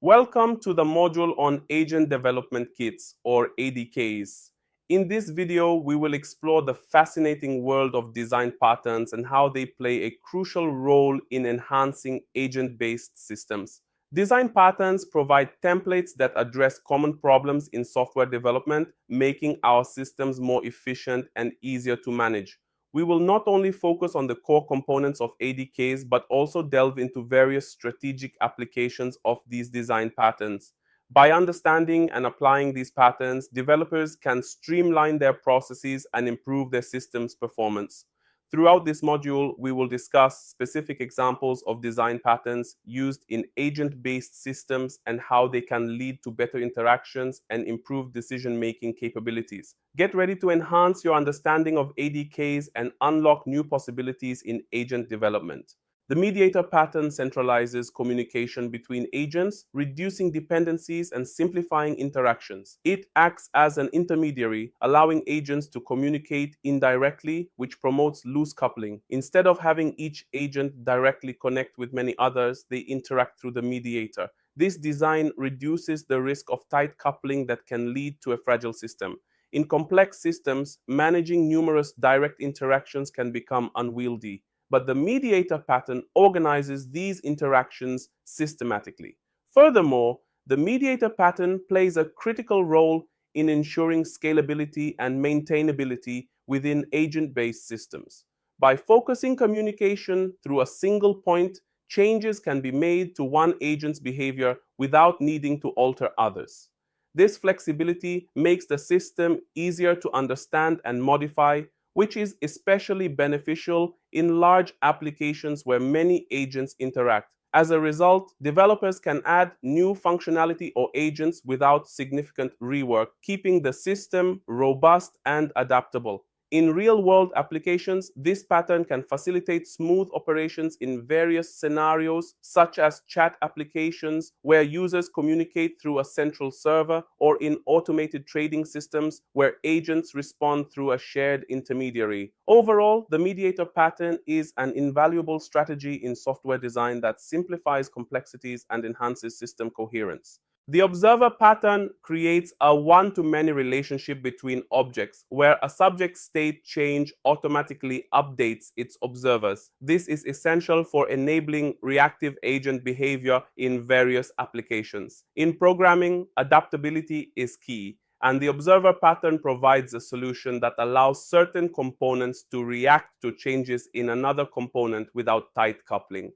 Welcome to the module on Agent Development Kits, or ADKs. In this video, we will explore the fascinating world of design patterns and how they play a crucial role in enhancing agent-based systems. Design patterns provide templates that address common problems in software development, making our systems more efficient and easier to manage. We will not only focus on the core components of ADKs, but also delve into various strategic applications of these design patterns. By understanding and applying these patterns, developers can streamline their processes and improve their system's performance. Throughout this module, we will discuss specific examples of design patterns used in agent-based systems and how they can lead to better interactions and improved decision-making capabilities. Get ready to enhance your understanding of ADKs and unlock new possibilities in agent development. The mediator pattern centralizes communication between agents, reducing dependencies and simplifying interactions. It acts as an intermediary, allowing agents to communicate indirectly, which promotes loose coupling. Instead of having each agent directly connect with many others, they interact through the mediator. This design reduces the risk of tight coupling that can lead to a fragile system. In complex systems, managing numerous direct interactions can become unwieldy, but the mediator pattern organizes these interactions systematically. Furthermore, the mediator pattern plays a critical role in ensuring scalability and maintainability within agent-based systems. By focusing communication through a single point, changes can be made to one agent's behavior without needing to alter others. This flexibility makes the system easier to understand and modify, which is especially beneficial in large applications where many agents interact. As a result, developers can add new functionality or agents without significant rework, keeping the system robust and adaptable. In real-world applications, this pattern can facilitate smooth operations in various scenarios, such as chat applications where users communicate through a central server, or in automated trading systems where agents respond through a shared intermediary. Overall, the mediator pattern is an invaluable strategy in software design that simplifies complexities and enhances system coherence. The observer pattern creates a one-to-many relationship between objects, where a subject state change automatically updates its observers. This is essential for enabling reactive agent behavior in various applications. In programming, adaptability is key, and the observer pattern provides a solution that allows certain components to react to changes in another component without tight coupling.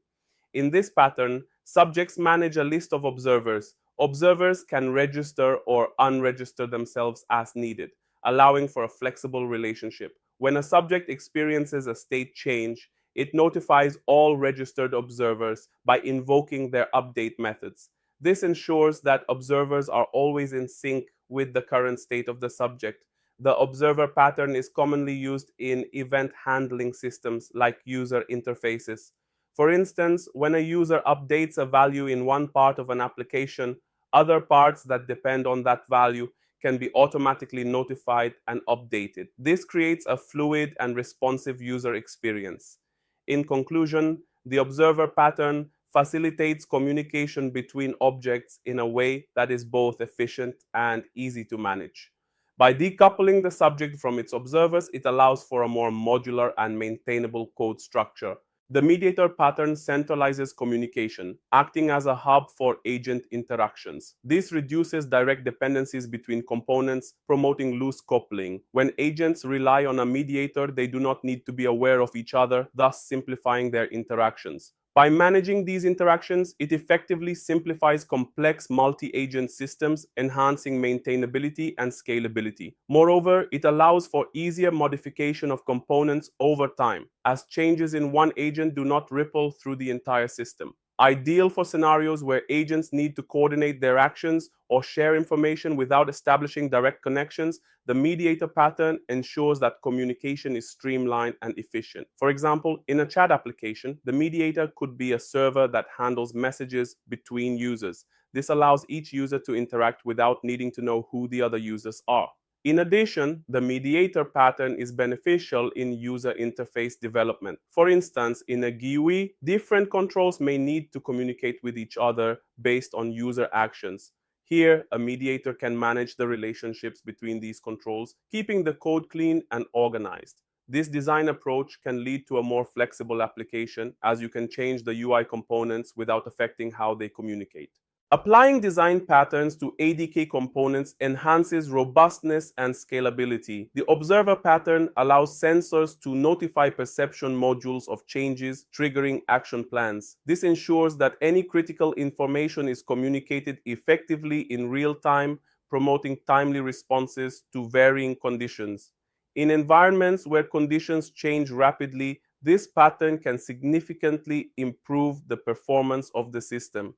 In this pattern, subjects manage a list of observers. Observers can register or unregister themselves as needed, allowing for a flexible relationship. When a subject experiences a state change, it notifies all registered observers by invoking their update methods. This ensures that observers are always in sync with the current state of the subject. The observer pattern is commonly used in event handling systems like user interfaces. For instance, when a user updates a value in one part of an application, other parts that depend on that value can be automatically notified and updated. This creates a fluid and responsive user experience. In conclusion, the observer pattern facilitates communication between objects in a way that is both efficient and easy to manage. By decoupling the subject from its observers, it allows for a more modular and maintainable code structure. The mediator pattern centralizes communication, acting as a hub for agent interactions. This reduces direct dependencies between components, promoting loose coupling. When agents rely on a mediator, they do not need to be aware of each other, thus simplifying their interactions. By managing these interactions, it effectively simplifies complex multi-agent systems, enhancing maintainability and scalability. Moreover, it allows for easier modification of components over time, as changes in one agent do not ripple through the entire system. Ideal for scenarios where agents need to coordinate their actions or share information without establishing direct connections, the mediator pattern ensures that communication is streamlined and efficient. For example, in a chat application, the mediator could be a server that handles messages between users. This allows each user to interact without needing to know who the other users are. In addition, the mediator pattern is beneficial in user interface development. For instance, in a GUI, different controls may need to communicate with each other based on user actions. Here, a mediator can manage the relationships between these controls, keeping the code clean and organized. This design approach can lead to a more flexible application, as you can change the UI components without affecting how they communicate. Applying design patterns to ADK components enhances robustness and scalability. The observer pattern allows sensors to notify perception modules of changes, triggering action plans. This ensures that any critical information is communicated effectively in real time, promoting timely responses to varying conditions. In environments where conditions change rapidly, this pattern can significantly improve the performance of the system.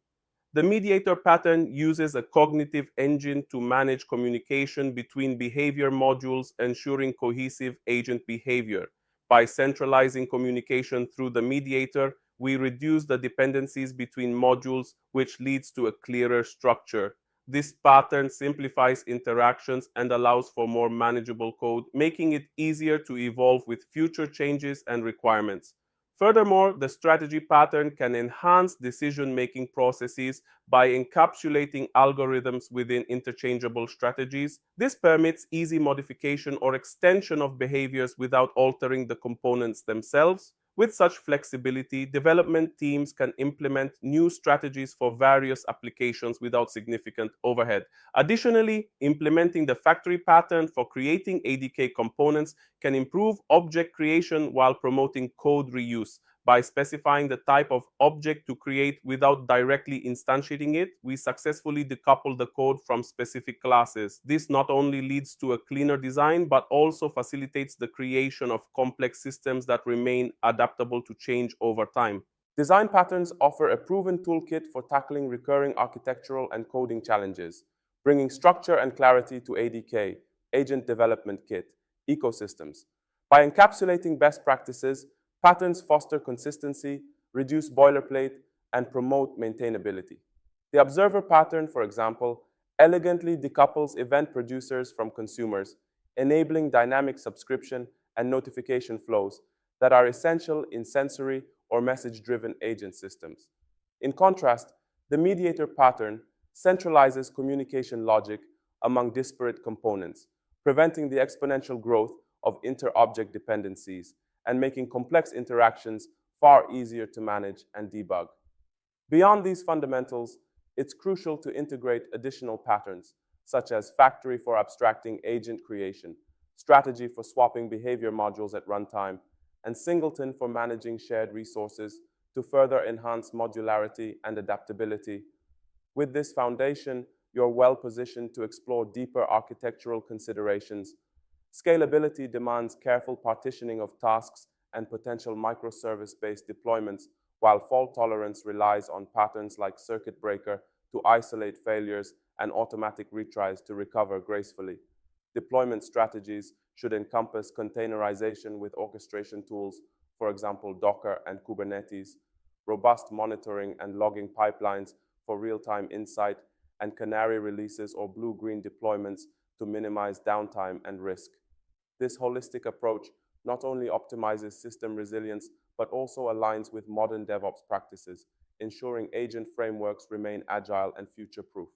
The mediator pattern uses a cognitive engine to manage communication between behavior modules, ensuring cohesive agent behavior. By centralizing communication through the mediator, we reduce the dependencies between modules, which leads to a clearer structure. This pattern simplifies interactions and allows for more manageable code, making it easier to evolve with future changes and requirements. Furthermore, the strategy pattern can enhance decision-making processes by encapsulating algorithms within interchangeable strategies. This permits easy modification or extension of behaviors without altering the components themselves. With such flexibility, development teams can implement new strategies for various applications without significant overhead. Additionally, implementing the factory pattern for creating ADK components can improve object creation while promoting code reuse. By specifying the type of object to create without directly instantiating it, we successfully decouple the code from specific classes. This not only leads to a cleaner design, but also facilitates the creation of complex systems that remain adaptable to change over time. Design patterns offer a proven toolkit for tackling recurring architectural and coding challenges, bringing structure and clarity to ADK, Agent Development Kit, ecosystems. By encapsulating best practices, patterns foster consistency, reduce boilerplate, and promote maintainability. The observer pattern, for example, elegantly decouples event producers from consumers, enabling dynamic subscription and notification flows that are essential in sensory or message-driven agent systems. In contrast, the mediator pattern centralizes communication logic among disparate components, preventing the exponential growth of inter-object dependencies and making complex interactions far easier to manage and debug. Beyond these fundamentals, it's crucial to integrate additional patterns, such as factory for abstracting agent creation, strategy for swapping behavior modules at runtime, and singleton for managing shared resources to further enhance modularity and adaptability. With this foundation, you're well positioned to explore deeper architectural considerations. Scalability demands careful partitioning of tasks and potential microservice-based deployments, while fault tolerance relies on patterns like circuit breaker to isolate failures and automatic retries to recover gracefully. Deployment strategies should encompass containerization with orchestration tools, for example, Docker and Kubernetes, robust monitoring and logging pipelines for real-time insight, and canary releases or blue-green deployments to minimize downtime and risk. This holistic approach not only optimizes system resilience, but also aligns with modern DevOps practices, ensuring agent frameworks remain agile and future-proof.